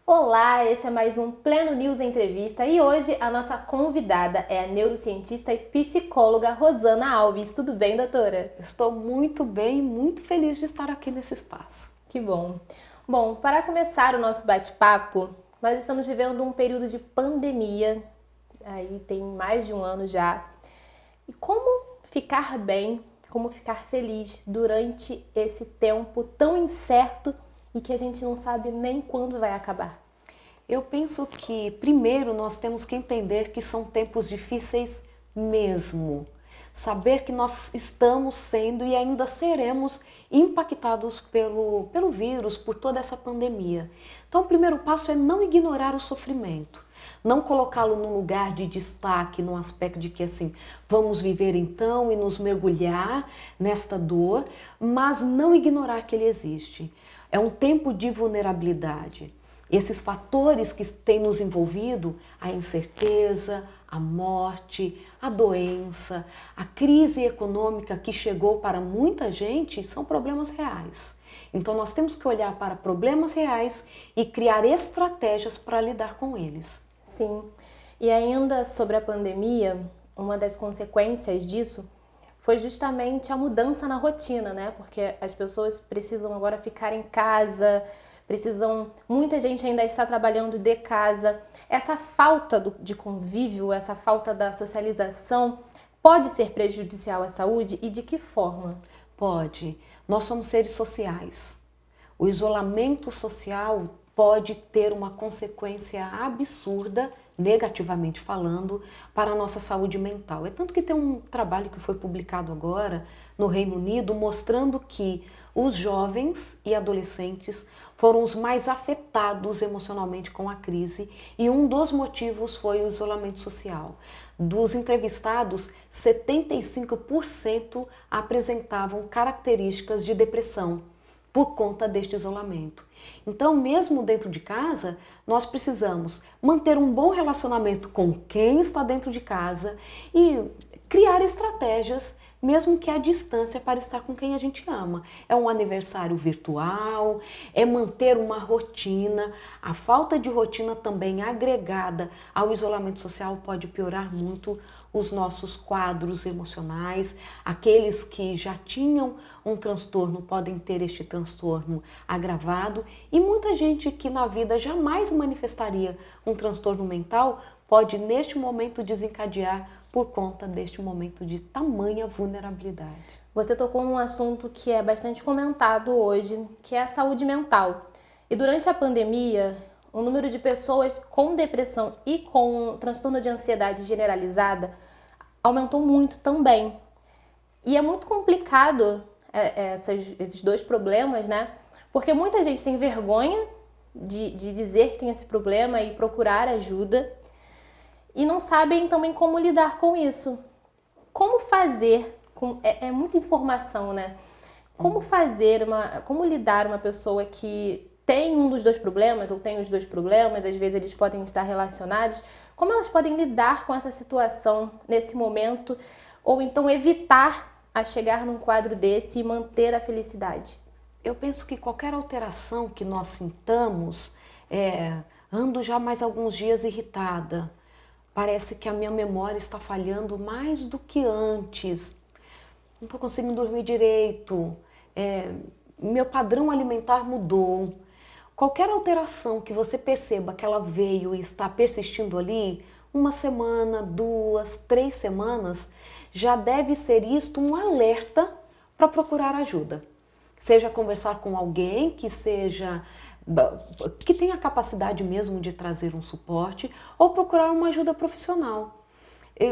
Olá, esse é mais um Pleno News Entrevista e hoje a nossa convidada é a neurocientista e psicóloga Rosana Alves. Tudo bem, doutora? Estou muito bem e muito feliz de estar aqui nesse espaço. Que bom. Bom, para começar o nosso bate-papo, nós estamos vivendo um período de pandemia, aí tem mais de um ano já. E como ficar bem, como ficar feliz durante esse tempo tão incerto e que a gente não sabe nem quando vai acabar? Eu penso que, primeiro, nós temos que entender que são tempos difíceis mesmo. Saber que nós estamos sendo e ainda seremos impactados pelo vírus, por toda essa pandemia. Então, o primeiro passo é não ignorar o sofrimento. Não colocá-lo num lugar de destaque, no aspecto de que assim, vamos viver então e nos mergulhar nesta dor, mas não ignorar que ele existe. É um tempo de vulnerabilidade. Esses fatores que têm nos envolvido, a incerteza, a morte, a doença, a crise econômica que chegou para muita gente, são problemas reais. Então nós temos que olhar para problemas reais e criar estratégias para lidar com eles. Sim. E ainda sobre a pandemia, uma das consequências disso foi justamente a mudança na rotina, né? Porque as pessoas precisam agora ficar em casa, muita gente ainda está trabalhando de casa. Essa falta de convívio, essa falta da socialização pode ser prejudicial à saúde e de que forma? Pode. Nós somos seres sociais. O isolamento social pode ter uma consequência absurda, negativamente falando, para a nossa saúde mental. É tanto que tem um trabalho que foi publicado agora no Reino Unido mostrando que os jovens e adolescentes foram os mais afetados emocionalmente com a crise e um dos motivos foi o isolamento social. Dos entrevistados, 75% apresentavam características de depressão por conta deste isolamento. Então, mesmo dentro de casa, nós precisamos manter um bom relacionamento com quem está dentro de casa e criar estratégias, mesmo que à distância, para estar com quem a gente ama. É um aniversário virtual, é manter uma rotina. A falta de rotina também agregada ao isolamento social pode piorar muito os nossos quadros emocionais. Aqueles que já tinham um transtorno podem ter este transtorno agravado e muita gente que na vida jamais manifestaria um transtorno mental pode neste momento desencadear por conta deste momento de tamanha vulnerabilidade. Você tocou num assunto que é bastante comentado hoje, que é a saúde mental. E durante a pandemia, o número de pessoas com depressão e com transtorno de ansiedade generalizada aumentou muito também. E é muito complicado esses dois problemas, né? Porque muita gente tem vergonha de dizer que tem esse problema e procurar ajuda e não sabem também como lidar com isso. Como fazer, é muita informação, né? Como lidar uma pessoa que tem um dos dois problemas ou tem os dois problemas, às vezes eles podem estar relacionados, como elas podem lidar com essa situação nesse momento ou então evitar a chegar num quadro desse e manter a felicidade? Eu penso que qualquer alteração que nós sintamos, ando já mais alguns dias irritada, parece que a minha memória está falhando mais do que antes, não estou conseguindo dormir direito, meu padrão alimentar mudou. Qualquer alteração que você perceba que ela veio e está persistindo ali, uma semana, 2, 3 semanas, já deve ser isto um alerta para procurar ajuda. Seja conversar com alguém que tenha a capacidade mesmo de trazer um suporte ou procurar uma ajuda profissional.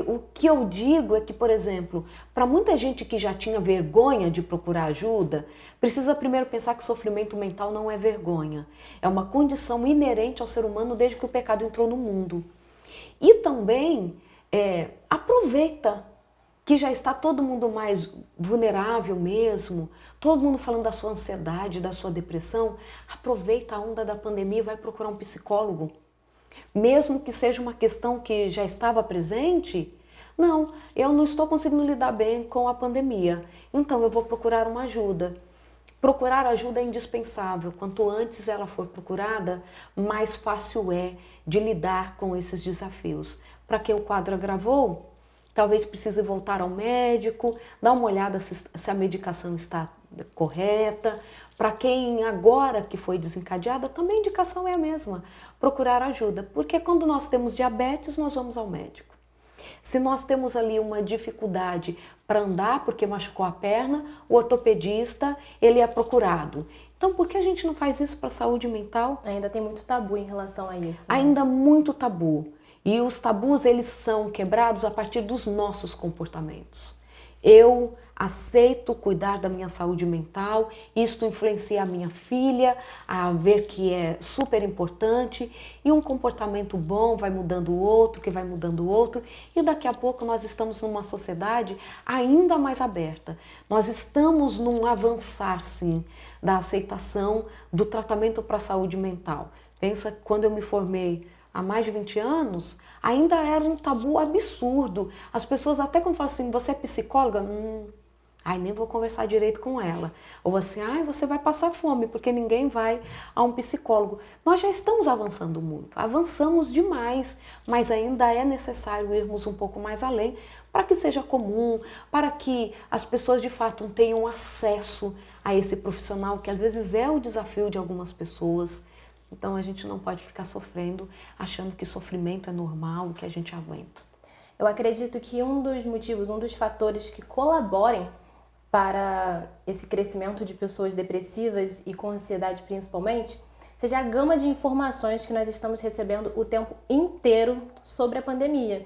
O que eu digo é que, por exemplo, para muita gente que já tinha vergonha de procurar ajuda, precisa primeiro pensar que sofrimento mental não é vergonha. É uma condição inerente ao ser humano desde que o pecado entrou no mundo. E também aproveita que já está todo mundo mais vulnerável mesmo, todo mundo falando da sua ansiedade, da sua depressão, aproveita a onda da pandemia e vai procurar um psicólogo. Mesmo que seja uma questão que já estava presente, não, eu não estou conseguindo lidar bem com a pandemia, então eu vou procurar uma ajuda. Procurar ajuda é indispensável. Quanto antes ela for procurada, mais fácil é de lidar com esses desafios. Para quem o quadro agravou, talvez precise voltar ao médico, dar uma olhada se a medicação está correta. Para quem agora que foi desencadeada, também a indicação é a mesma, procurar ajuda. Porque quando nós temos diabetes, nós vamos ao médico. Se nós temos ali uma dificuldade para andar porque machucou a perna, o ortopedista, ele é procurado. Então, por que a gente não faz isso para a saúde mental? Ainda tem muito tabu em relação a isso, né? Ainda muito tabu. E os tabus, eles são quebrados a partir dos nossos comportamentos. Eu aceito cuidar da minha saúde mental, isto influencia a minha filha a ver que é super importante, e um comportamento bom vai mudando o outro, que vai mudando o outro, e daqui a pouco nós estamos numa sociedade ainda mais aberta. Nós estamos num avançar, sim, da aceitação do tratamento para a saúde mental. Pensa que quando eu me formei há mais de 20 anos, ainda era um tabu absurdo. As pessoas até quando falam assim, você é psicóloga? Ai, nem vou conversar direito com ela. Ou assim, ai, você vai passar fome, porque ninguém vai a um psicólogo. Nós já estamos avançando muito, avançamos demais, mas ainda é necessário irmos um pouco mais além para que seja comum, para que as pessoas de fato tenham acesso a esse profissional, que às vezes é o desafio de algumas pessoas. Então a gente não pode ficar sofrendo, achando que sofrimento é normal, que a gente aguenta. Eu acredito que um dos motivos, um dos fatores que colaborem para esse crescimento de pessoas depressivas e com ansiedade principalmente, seja a gama de informações que nós estamos recebendo o tempo inteiro sobre a pandemia.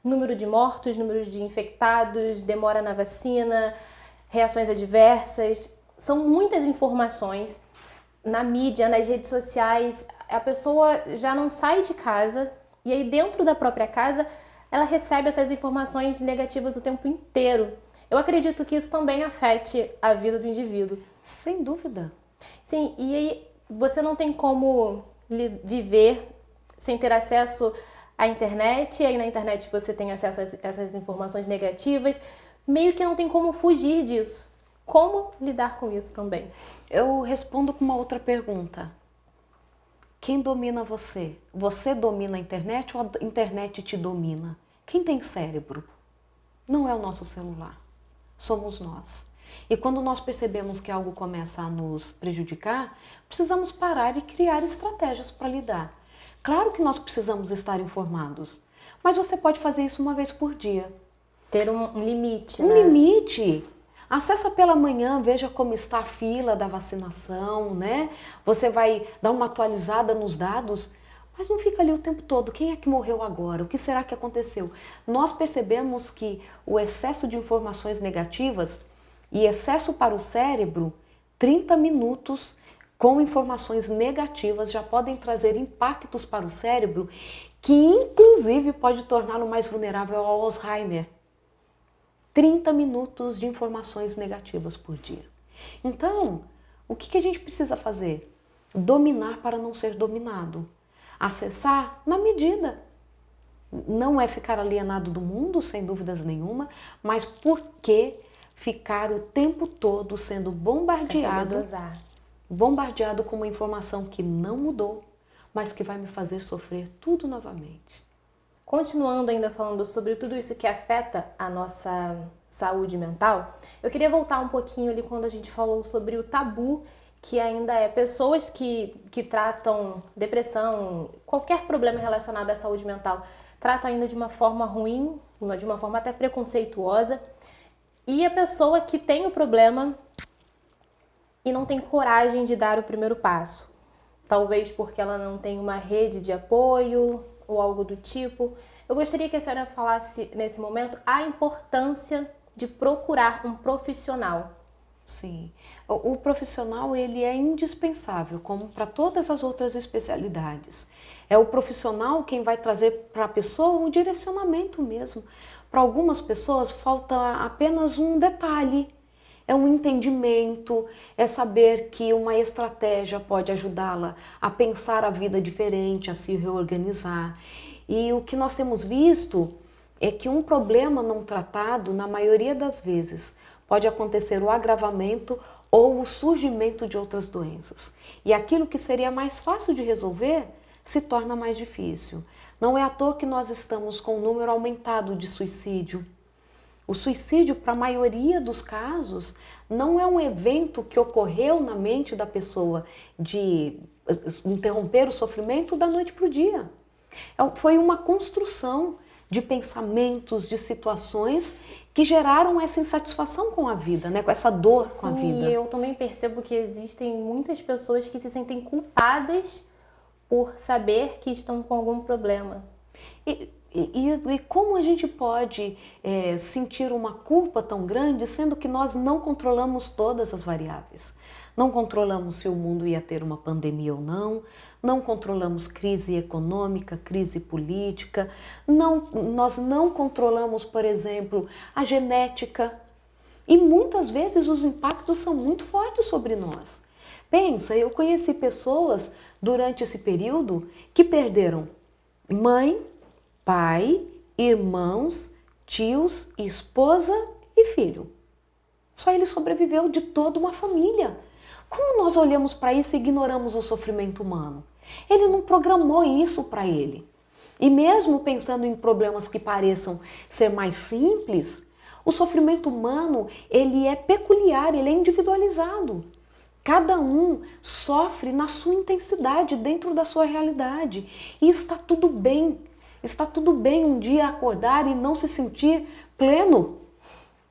Número de mortos, número de infectados, demora na vacina, reações adversas. São muitas informações na mídia, nas redes sociais. A pessoa já não sai de casa e aí dentro da própria casa ela recebe essas informações negativas o tempo inteiro. Eu acredito que isso também afete a vida do indivíduo. Sem dúvida. Sim, e aí você não tem como viver sem ter acesso à internet, e aí na internet você tem acesso a essas informações negativas, meio que não tem como fugir disso. Como lidar com isso também? Eu respondo com uma outra pergunta. Quem domina você? Você domina a internet ou a internet te domina? Quem tem cérebro? Não é o nosso celular. Somos nós. E quando nós percebemos que algo começa a nos prejudicar, precisamos parar e criar estratégias para lidar. Claro que nós precisamos estar informados, mas você pode fazer isso uma vez por dia. Ter um limite, Um né? limite. Acessa pela manhã, veja como está a fila da vacinação, né? Você vai dar uma atualizada nos dados, mas não fica ali o tempo todo. Quem é que morreu agora? O que será que aconteceu? Nós percebemos que o excesso de informações negativas e excesso para o cérebro, 30 minutos com informações negativas já podem trazer impactos para o cérebro que inclusive pode torná-lo mais vulnerável ao Alzheimer. 30 minutos de informações negativas por dia. Então, o que a gente precisa fazer? Dominar para não ser dominado. Acessar na medida. Não é ficar alienado do mundo, sem dúvidas nenhuma, mas por que ficar o tempo todo sendo bombardeado com uma informação que não mudou, mas que vai me fazer sofrer tudo novamente? Continuando ainda falando sobre tudo isso que afeta a nossa saúde mental, eu queria voltar um pouquinho ali quando a gente falou sobre o tabu que ainda é pessoas que tratam depressão, qualquer problema relacionado à saúde mental, tratam ainda de uma forma ruim, de uma forma até preconceituosa, e a pessoa que tem o problema e não tem coragem de dar o primeiro passo, talvez porque ela não tem uma rede de apoio ou algo do tipo. Eu gostaria que a senhora falasse nesse momento a importância de procurar um profissional. Sim, o profissional ele é indispensável, como para todas as outras especialidades. É o profissional quem vai trazer para a pessoa um direcionamento mesmo. Para algumas pessoas falta apenas um detalhe, é um entendimento, é saber que uma estratégia pode ajudá-la a pensar a vida diferente, a se reorganizar. E o que nós temos visto é que um problema não tratado, na maioria das vezes, pode acontecer o agravamento ou o surgimento de outras doenças. E aquilo que seria mais fácil de resolver se torna mais difícil. Não é à toa que nós estamos com um número aumentado de suicídio. O suicídio, para a maioria dos casos, não é um evento que ocorreu na mente da pessoa de interromper o sofrimento da noite para o dia. Foi uma construção de pensamentos, de situações que geraram essa insatisfação com a vida, né? Com essa dor com a vida. Sim, eu também percebo que existem muitas pessoas que se sentem culpadas por saber que estão com algum problema. E como a gente pode sentir uma culpa tão grande, sendo que nós não controlamos todas as variáveis? Não controlamos se o mundo ia ter uma pandemia ou não controlamos crise econômica, crise política, nós não controlamos, por exemplo, a genética. E muitas vezes os impactos são muito fortes sobre nós. Pensa, eu conheci pessoas durante esse período que perderam mãe, pai, irmãos, tios, esposa e filho. Só ele sobreviveu de toda uma família. Como nós olhamos para isso e ignoramos o sofrimento humano? Ele não programou isso para ele. E mesmo pensando em problemas que pareçam ser mais simples, o sofrimento humano, ele é peculiar, ele é individualizado. Cada um sofre na sua intensidade, dentro da sua realidade. E está tudo bem. Está tudo bem um dia acordar e não se sentir pleno.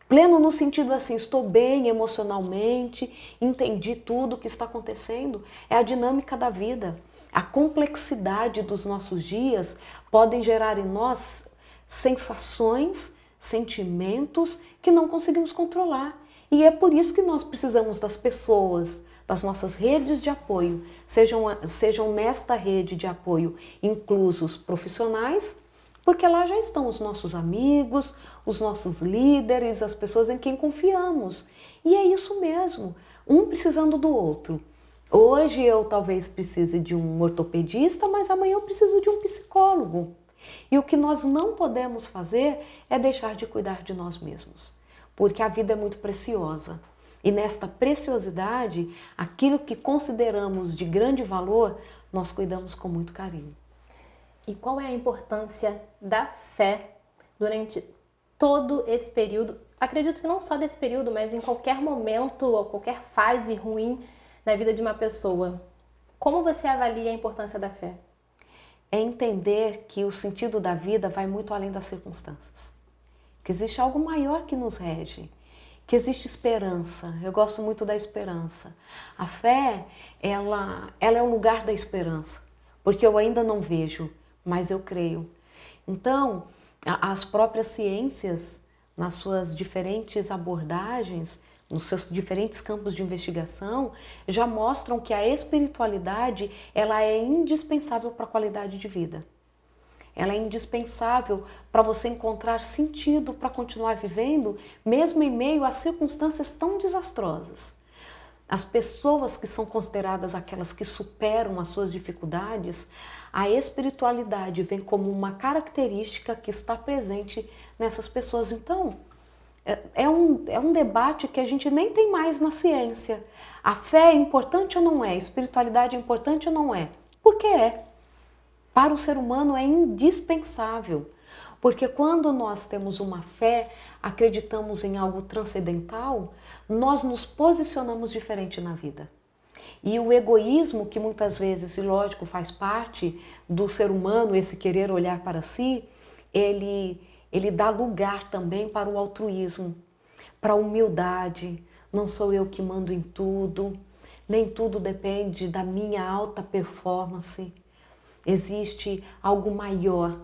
Pleno no sentido assim, estou bem emocionalmente, entendi tudo o que está acontecendo. É a dinâmica da vida. A complexidade dos nossos dias podem gerar em nós sensações, sentimentos que não conseguimos controlar. E é por isso que nós precisamos das pessoas, das nossas redes de apoio, sejam nesta rede de apoio inclusos profissionais, porque lá já estão os nossos amigos, os nossos líderes, as pessoas em quem confiamos. E é isso mesmo, um precisando do outro. Hoje eu talvez precise de um ortopedista, mas amanhã eu preciso de um psicólogo. E o que nós não podemos fazer é deixar de cuidar de nós mesmos, porque a vida é muito preciosa. E nesta preciosidade, aquilo que consideramos de grande valor, nós cuidamos com muito carinho. E qual é a importância da fé durante todo esse período? Acredito que não só desse período, mas em qualquer momento ou qualquer fase ruim na vida de uma pessoa. Como você avalia a importância da fé? É entender que o sentido da vida vai muito além das circunstâncias. Que existe algo maior que nos rege. Que existe esperança. Eu gosto muito da esperança. A fé, ela é o lugar da esperança. Porque eu ainda não vejo, mas eu creio. Então, as próprias ciências, nas suas diferentes abordagens, nos seus diferentes campos de investigação, já mostram que a espiritualidade ela é indispensável para a qualidade de vida. Ela é indispensável para você encontrar sentido para continuar vivendo, mesmo em meio a circunstâncias tão desastrosas. As pessoas que são consideradas aquelas que superam as suas dificuldades, a espiritualidade vem como uma característica que está presente nessas pessoas. Então, é um debate que a gente nem tem mais na ciência. A fé é importante ou não é? A espiritualidade é importante ou não é? Por que é? Para o ser humano é indispensável. Porque quando nós temos uma fé, acreditamos em algo transcendental, nós nos posicionamos diferente na vida. E o egoísmo, que muitas vezes, e lógico, faz parte do ser humano, esse querer olhar para si, ele dá lugar também para o altruísmo, para a humildade. Não sou eu que mando em tudo, nem tudo depende da minha alta performance. Existe algo maior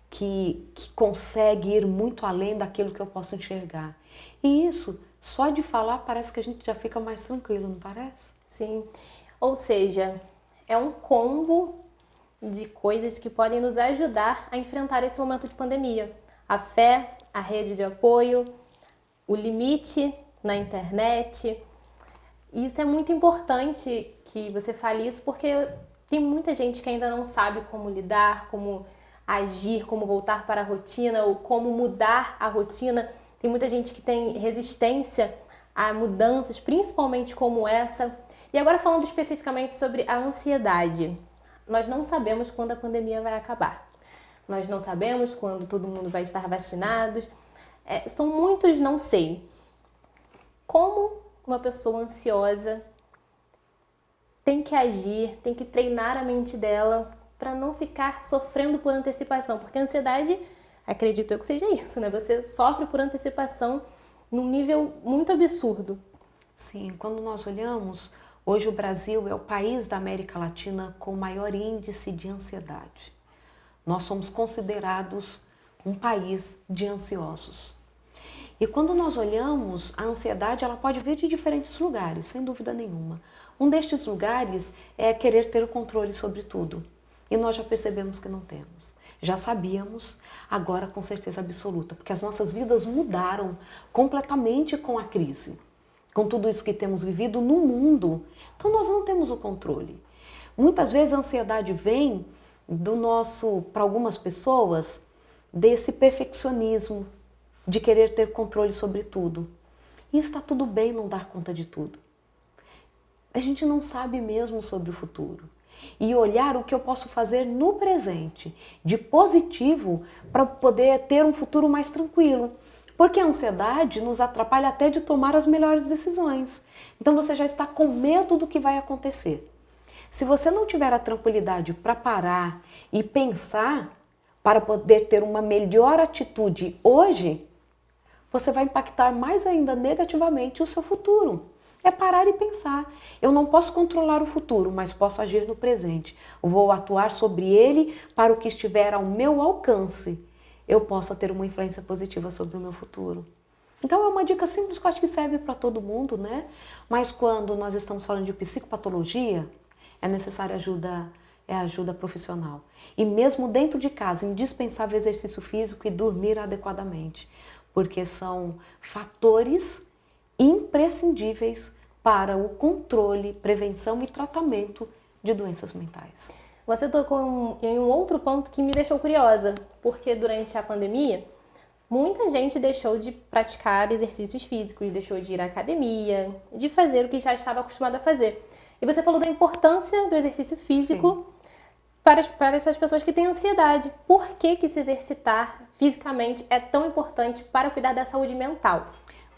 que consegue ir muito além daquilo que eu posso enxergar. E isso, só de falar, parece que a gente já fica mais tranquilo, não parece? Sim, ou seja, é um combo de coisas que podem nos ajudar a enfrentar esse momento de pandemia. A fé, a rede de apoio, o limite na internet. E isso é muito importante que você fale isso, porque tem muita gente que ainda não sabe como lidar, como agir, como voltar para a rotina ou como mudar a rotina. Tem muita gente que tem resistência a mudanças, principalmente como essa. E agora falando especificamente sobre a ansiedade. Nós não sabemos quando a pandemia vai acabar. Nós não sabemos quando todo mundo vai estar vacinados. São muitos não sei. Como uma pessoa ansiosa tem que agir, tem que treinar a mente dela para não ficar sofrendo por antecipação? Porque a ansiedade, acredito eu que seja isso, né? Você sofre por antecipação num nível muito absurdo. Sim, quando nós olhamos, hoje o Brasil é o país da América Latina com maior índice de ansiedade. Nós somos considerados um país de ansiosos. E quando nós olhamos, a ansiedade ela pode vir de diferentes lugares, sem dúvida nenhuma. Um destes lugares é querer ter o controle sobre tudo. E nós já percebemos que não temos. Já sabíamos, agora com certeza absoluta, porque as nossas vidas mudaram completamente com a crise. Com tudo isso que temos vivido no mundo, então nós não temos o controle. Muitas vezes a ansiedade vem do nosso, para algumas pessoas, desse perfeccionismo, de querer ter controle sobre tudo. E está tudo bem não dar conta de tudo. A gente não sabe mesmo sobre o futuro. E olhar o que eu posso fazer no presente, de positivo, para poder ter um futuro mais tranquilo. Porque a ansiedade nos atrapalha até de tomar as melhores decisões. Então você já está com medo do que vai acontecer. Se você não tiver a tranquilidade para parar e pensar, para poder ter uma melhor atitude hoje, você vai impactar mais ainda negativamente o seu futuro. É parar e pensar. Eu não posso controlar o futuro, mas posso agir no presente. Eu vou atuar sobre ele para o que estiver ao meu alcance. Eu possa ter uma influência positiva sobre o meu futuro. Então é uma dica simples que eu acho que serve para todo mundo, né? Mas quando nós estamos falando de psicopatologia, é necessária ajuda profissional. E mesmo dentro de casa, indispensável exercício físico e dormir adequadamente, porque são fatores imprescindíveis para o controle, prevenção e tratamento de doenças mentais. Você tocou em um outro ponto que me deixou curiosa, porque durante a pandemia, muita gente deixou de praticar exercícios físicos, deixou de ir à academia, de fazer o que já estava acostumado a fazer. E você falou da importância do exercício físico para essas pessoas que têm ansiedade. Por que se exercitar fisicamente é tão importante para cuidar da saúde mental?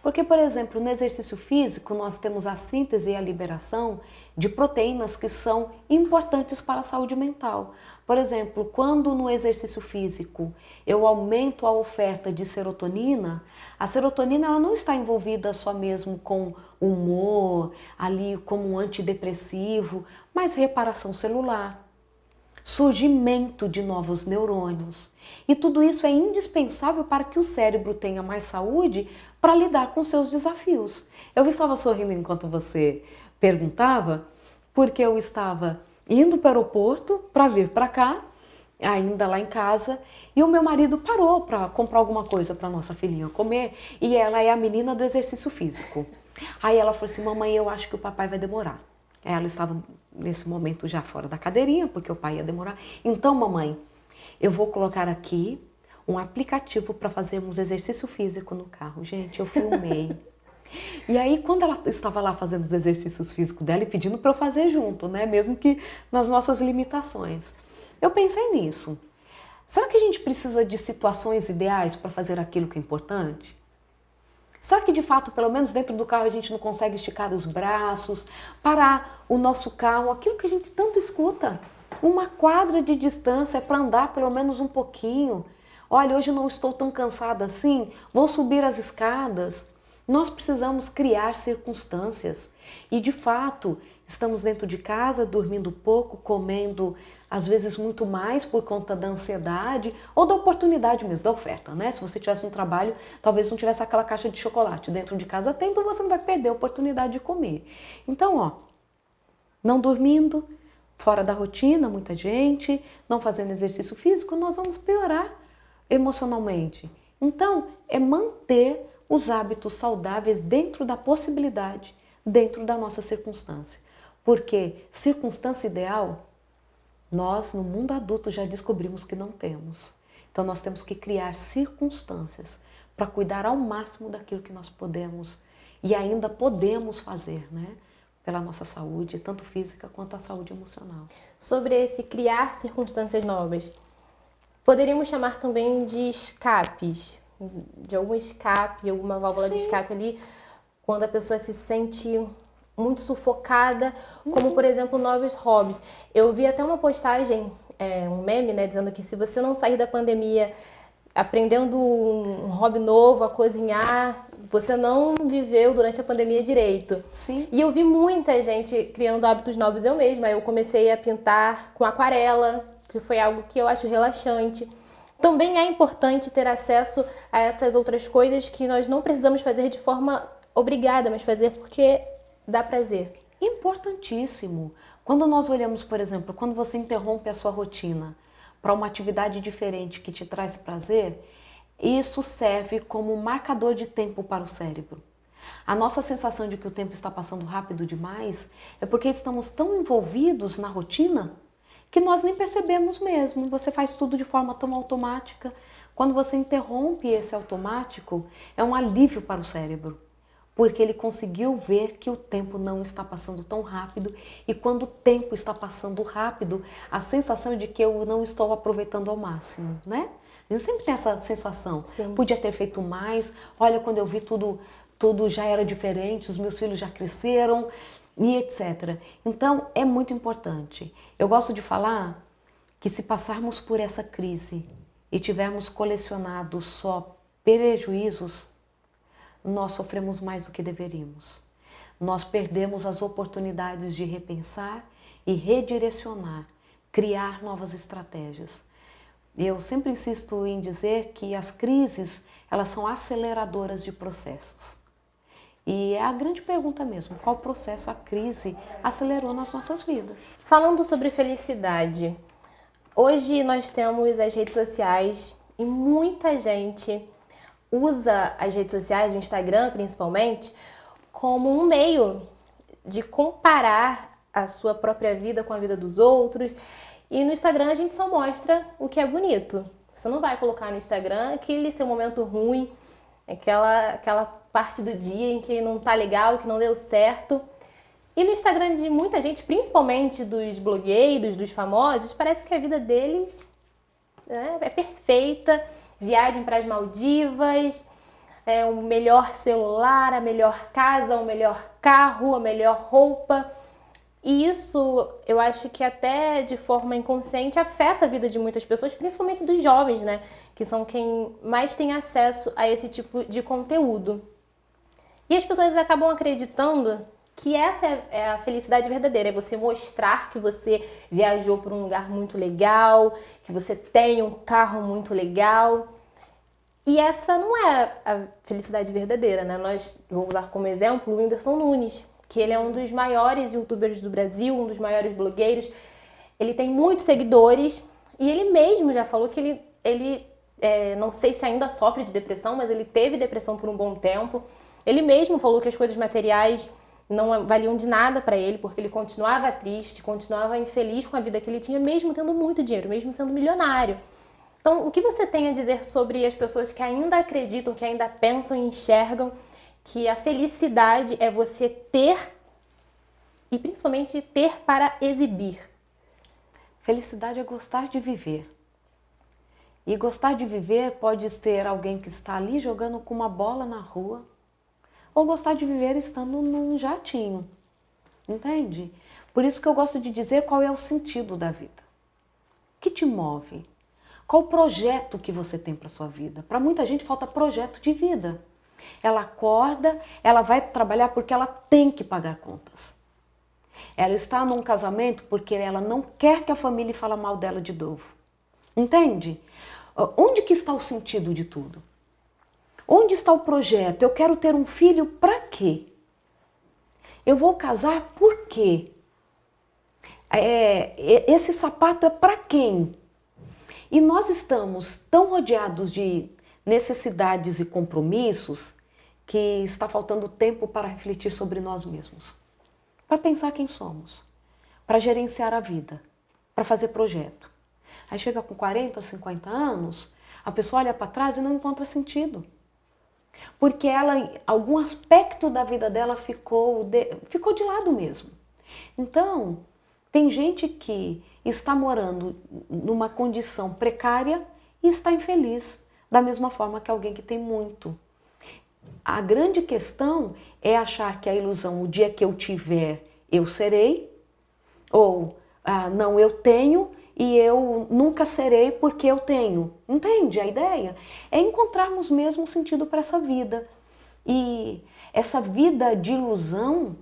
Porque, por exemplo, no exercício físico nós temos a síntese e a liberação de proteínas que são importantes para a saúde mental. Por exemplo, quando no exercício físico eu aumento a oferta de serotonina, a serotonina ela não está envolvida só mesmo com humor, ali como um antidepressivo, mas reparação celular, surgimento de novos neurônios. E tudo isso é indispensável para que o cérebro tenha mais saúde para lidar com seus desafios. Eu estava sorrindo enquanto você perguntava, porque eu estava indo para o aeroporto para vir para cá, ainda lá em casa, e o meu marido parou para comprar alguma coisa para nossa filhinha comer, e ela é a menina do exercício físico. Aí ela falou assim: mamãe, eu acho que o papai vai demorar. Ela estava nesse momento já fora da cadeirinha, porque o pai ia demorar. Então, mamãe, eu vou colocar aqui um aplicativo para fazermos exercício físico no carro. Gente, eu filmei. E aí, quando ela estava lá fazendo os exercícios físicos dela e pedindo para eu fazer junto, né? Mesmo que nas nossas limitações, eu pensei nisso. Será que a gente precisa de situações ideais para fazer aquilo que é importante? Será que de fato, pelo menos dentro do carro, a gente não consegue esticar os braços, parar o nosso carro, aquilo que a gente tanto escuta? Uma quadra de distância para andar pelo menos um pouquinho. Olha, hoje não estou tão cansada assim, vou subir as escadas. Nós precisamos criar circunstâncias. E de fato, estamos dentro de casa, dormindo pouco, comendo às vezes muito mais por conta da ansiedade ou da oportunidade mesmo, da oferta, né? Se você tivesse um trabalho, talvez não tivesse aquela caixa de chocolate dentro de casa, até então você não vai perder a oportunidade de comer. Então, ó, não dormindo, fora da rotina, muita gente, não fazendo exercício físico, nós vamos piorar emocionalmente. Então, é manter os hábitos saudáveis dentro da possibilidade, dentro da nossa circunstância. Porque circunstância ideal, nós no mundo adulto já descobrimos que não temos. Então nós temos que criar circunstâncias para cuidar ao máximo daquilo que nós podemos e ainda podemos fazer, né? Pela nossa saúde, tanto física quanto a saúde emocional. Sobre esse criar circunstâncias novas, poderíamos chamar também de escapes, de algum escape, alguma válvula de escape ali, quando a pessoa se sente muito sufocada, como por exemplo novos hobbies. Eu vi até uma postagem, um meme, né, dizendo que se você não sair da pandemia aprendendo um hobby novo, a cozinhar, você não viveu durante a pandemia direito. Sim. E eu vi muita gente criando hábitos novos eu mesma. Eu comecei a pintar com aquarela, que foi algo que eu acho relaxante. Também é importante ter acesso a essas outras coisas que nós não precisamos fazer de forma obrigada, mas fazer porque dá prazer. Importantíssimo. Quando nós olhamos, por exemplo, quando você interrompe a sua rotina para uma atividade diferente que te traz prazer, isso serve como um marcador de tempo para o cérebro. A nossa sensação de que o tempo está passando rápido demais é porque estamos tão envolvidos na rotina que nós nem percebemos mesmo. Você faz tudo de forma tão automática. Quando você interrompe esse automático, é um alívio para o cérebro, porque ele conseguiu ver que o tempo não está passando tão rápido, e quando o tempo está passando rápido, a sensação é de que eu não estou aproveitando ao máximo, né? A gente sempre tem essa sensação. Sim. Podia ter feito mais, olha, quando eu vi tudo já era diferente, os meus filhos já cresceram e etc. Então, é muito importante. Eu gosto de falar que se passarmos por essa crise e tivermos colecionado só prejuízos, nós sofremos mais do que deveríamos. Nós perdemos as oportunidades de repensar e redirecionar, criar novas estratégias. Eu sempre insisto em dizer que as crises, elas são aceleradoras de processos. E é a grande pergunta mesmo, qual processo a crise acelerou nas nossas vidas? Falando sobre felicidade, hoje nós temos as redes sociais e muita gente usa as redes sociais, o Instagram principalmente, como um meio de comparar a sua própria vida com a vida dos outros. E no Instagram a gente só mostra o que é bonito. Você não vai colocar no Instagram aquele seu momento ruim, aquela parte do dia em que não tá legal, que não deu certo. E no Instagram de muita gente, principalmente dos blogueiros, dos famosos, parece que a vida deles é perfeita. Viagem para as Maldivas, o melhor celular, a melhor casa, o melhor carro, a melhor roupa. E isso, eu acho que até de forma inconsciente afeta a vida de muitas pessoas, principalmente dos jovens, né? Que são quem mais tem acesso a esse tipo de conteúdo. E as pessoas acabam acreditando que essa é a felicidade verdadeira, é você mostrar que você viajou por um lugar muito legal, que você tem um carro muito legal. E essa não é a felicidade verdadeira, né? Vou usar como exemplo o Whindersson Nunes, que ele é um dos maiores youtubers do Brasil, um dos maiores blogueiros. Ele tem muitos seguidores e ele mesmo já falou que ele não sei se ainda sofre de depressão, mas ele teve depressão por um bom tempo. Ele mesmo falou que as coisas materiais não valiam de nada para ele, porque ele continuava triste, continuava infeliz com a vida que ele tinha, mesmo tendo muito dinheiro, mesmo sendo milionário. Então, o que você tem a dizer sobre as pessoas que ainda acreditam, que ainda pensam e enxergam que a felicidade é você ter, e principalmente ter para exibir? Felicidade é gostar de viver. E gostar de viver pode ser alguém que está ali jogando com uma bola na rua, ou gostar de viver estando num jatinho, entende? Por isso que eu gosto de dizer qual é o sentido da vida. O que te move? Qual o projeto que você tem para sua vida? Para muita gente falta projeto de vida. Ela acorda, ela vai trabalhar porque ela tem que pagar contas. Ela está num casamento porque ela não quer que a família fale mal dela de novo. Entende? Onde que está o sentido de tudo? Onde está o projeto? Eu quero ter um filho para quê? Eu vou casar por quê? Esse sapato é para quem? E nós estamos tão rodeados de necessidades e compromissos que está faltando tempo para refletir sobre nós mesmos, para pensar quem somos, para gerenciar a vida, para fazer projeto. Aí chega com 40, 50 anos, a pessoa olha para trás e não encontra sentido. Porque ela, algum aspecto da vida dela ficou de lado mesmo. Então, tem gente que está morando numa condição precária e está infeliz, da mesma forma que alguém que tem muito. A grande questão é achar que a ilusão, o dia que eu tiver, eu serei, ou não, eu tenho e eu nunca serei porque eu tenho. Entende a ideia? É encontrarmos mesmo um sentido para essa vida. E essa vida de ilusão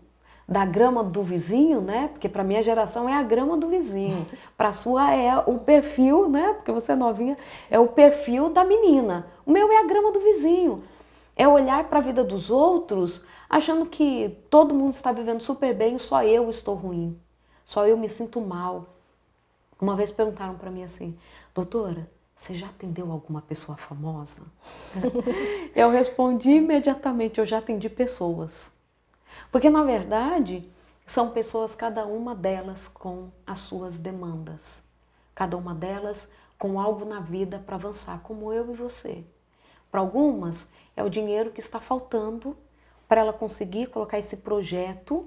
da grama do vizinho, né? Porque para minha geração é a grama do vizinho. Para a sua é o perfil, né? Porque você é novinha, é o perfil da menina. O meu é a grama do vizinho. É olhar para a vida dos outros achando que todo mundo está vivendo super bem e só eu estou ruim. Só eu me sinto mal. Uma vez perguntaram para mim assim, doutora, você já atendeu alguma pessoa famosa? Eu respondi imediatamente, eu já atendi pessoas. Porque na verdade, são pessoas, cada uma delas com as suas demandas. Cada uma delas com algo na vida para avançar, como eu e você. Para algumas, é o dinheiro que está faltando para ela conseguir colocar esse projeto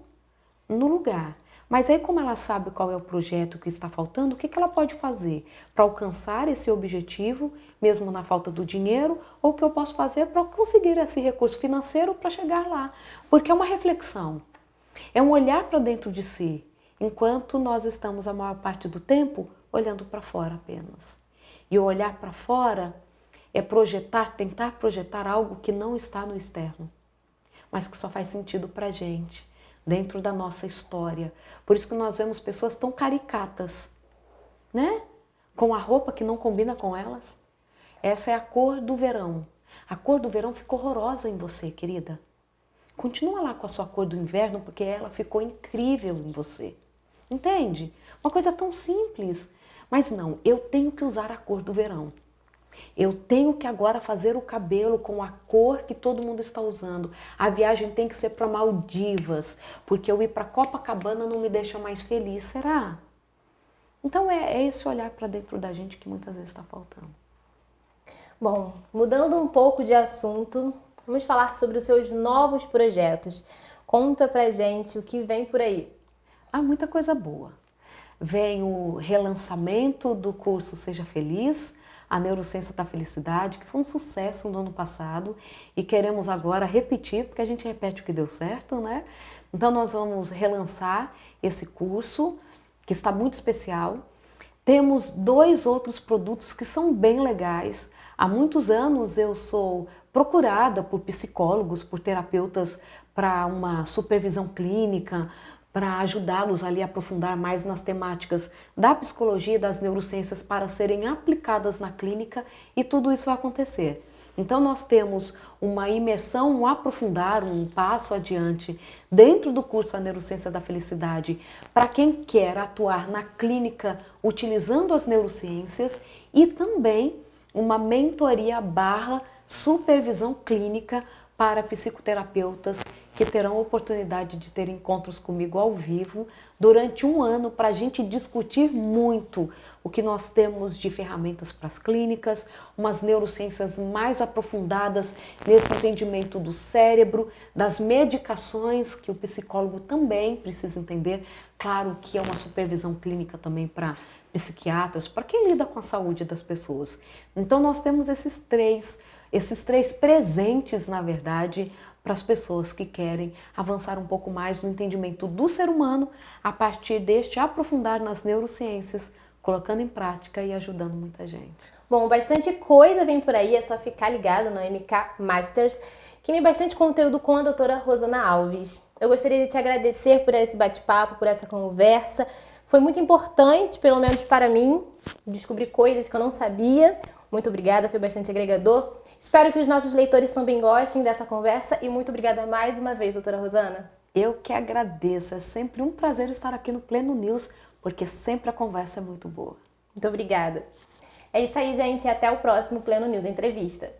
no lugar. Mas aí, como ela sabe qual é o projeto que está faltando, o que ela pode fazer para alcançar esse objetivo, mesmo na falta do dinheiro, ou o que eu posso fazer para conseguir esse recurso financeiro para chegar lá? Porque é uma reflexão, é um olhar para dentro de si, enquanto nós estamos a maior parte do tempo olhando para fora apenas. E o olhar para fora é projetar, tentar projetar algo que não está no externo, mas que só faz sentido para a gente, dentro da nossa história. Por isso que nós vemos pessoas tão caricatas, né? Com a roupa que não combina com elas. Essa é a cor do verão. A cor do verão ficou horrorosa em você, querida. Continua lá com a sua cor do inverno, porque ela ficou incrível em você. Entende? Uma coisa tão simples. Mas não, eu tenho que usar a cor do verão. Eu tenho que agora fazer o cabelo com a cor que todo mundo está usando. A viagem tem que ser para Maldivas, porque eu ir para Copacabana não me deixa mais feliz, será? Então é esse olhar para dentro da gente que muitas vezes está faltando. Bom, mudando um pouco de assunto, vamos falar sobre os seus novos projetos. Conta pra gente o que vem por aí. Há muita coisa boa. Vem o relançamento do curso Seja Feliz, a Neurociência da Felicidade, que foi um sucesso no ano passado e queremos agora repetir, porque a gente repete o que deu certo, né? Então nós vamos relançar esse curso, que está muito especial. Temos 2 outros produtos que são bem legais. Há muitos anos eu sou procurada por psicólogos, por terapeutas para uma supervisão clínica, para ajudá-los ali a aprofundar mais nas temáticas da psicologia e das neurociências para serem aplicadas na clínica, e tudo isso vai acontecer. Então nós temos uma imersão, um aprofundar, um passo adiante dentro do curso A Neurociência da Felicidade para quem quer atuar na clínica utilizando as neurociências, e também uma mentoria / supervisão clínica para psicoterapeutas que terão a oportunidade de ter encontros comigo ao vivo durante um ano para a gente discutir muito o que nós temos de ferramentas para as clínicas, umas neurociências mais aprofundadas nesse entendimento do cérebro, das medicações que o psicólogo também precisa entender. Claro que é uma supervisão clínica também para psiquiatras, para quem lida com a saúde das pessoas. Então nós temos esses três presentes, na verdade, para as pessoas que querem avançar um pouco mais no entendimento do ser humano a partir deste aprofundar nas neurociências, colocando em prática e ajudando muita gente. Bom, bastante coisa vem por aí, é só ficar ligado no MK Masters, que tem bastante conteúdo com a doutora Rosana Alves. Eu gostaria de te agradecer por esse bate-papo, por essa conversa. Foi muito importante, pelo menos para mim, descobrir coisas que eu não sabia. Muito obrigada, foi bastante agregador. Espero que os nossos leitores também gostem dessa conversa e muito obrigada mais uma vez, doutora Rosana. Eu que agradeço, é sempre um prazer estar aqui no Pleno News, porque sempre a conversa é muito boa. Muito obrigada. É isso aí, gente, e até o próximo Pleno News Entrevista.